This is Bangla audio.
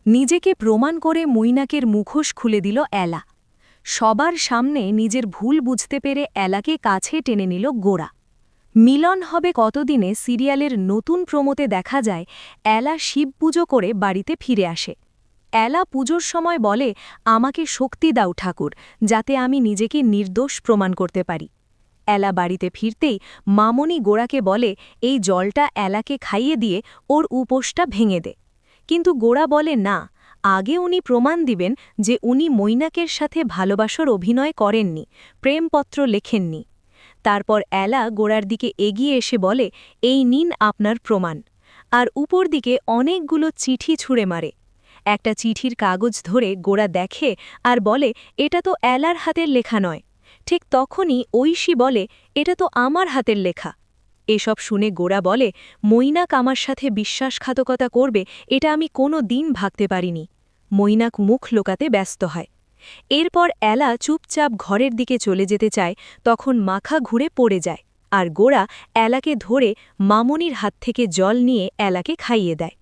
নিজেকে প্রমাণ করে মৈনাকের মুখোশ খুলে দিল এলা। সবার সামনে নিজের ভুল বুঝতে পেরে এলাকে কাছে টেনে নিল গোরা। মিলন হবে কতদিনে সিরিয়ালের নতুন প্রোমোতে দেখা যায় এলা শিব পুজো করে বাড়িতে ফিরে আসে। এলা পুজোর সময় বলে, আমাকে শক্তি দাও ঠাকুর, যাতে আমি নিজেকে নির্দোষ প্রমাণ করতে পারি। এলা বাড়িতে ফিরতেই মামনি গোরাকে বলে, এই জলটা এলাকে খাইয়ে দিয়ে ওর উপোসটা ভেঙে দে। কিন্তু গোরা বলে, না, আগে উনি প্রমাণ দিবেন যে উনি মৈনাকের সাথে ভালোবাসার অভিনয় করেননি, প্রেমপত্র লেখেননি। তারপর এলা গোরার দিকে এগিয়ে এসে বলে, এই নিন আপনার প্রমাণ। আর উপর দিকে অনেকগুলো চিঠি ছুঁড়ে মারে। একটা চিঠির কাগজ ধরে গোরা দেখে আর বলে, এটা তো এলার হাতের লেখা নয়। ঠিক তখনই ঐশী বলে, এটা তো আমার হাতের লেখা। এসব শুনে গোরা বলে, মৈনাক আমার সাথে বিশ্বাসঘাতকতা করবে এটা আমি কোনো দিন ভাবতে পারিনি। মৈনাক মুখ লোকাতে ব্যস্ত হয়। এরপর এলা চুপচাপ ঘরের দিকে চলে যেতে চায়, তখন মাখা ঘুরে পড়ে যায় আর গোরা এলাকে ধরে মামনির হাত থেকে জল নিয়ে এলাকে খাইয়ে দেয়।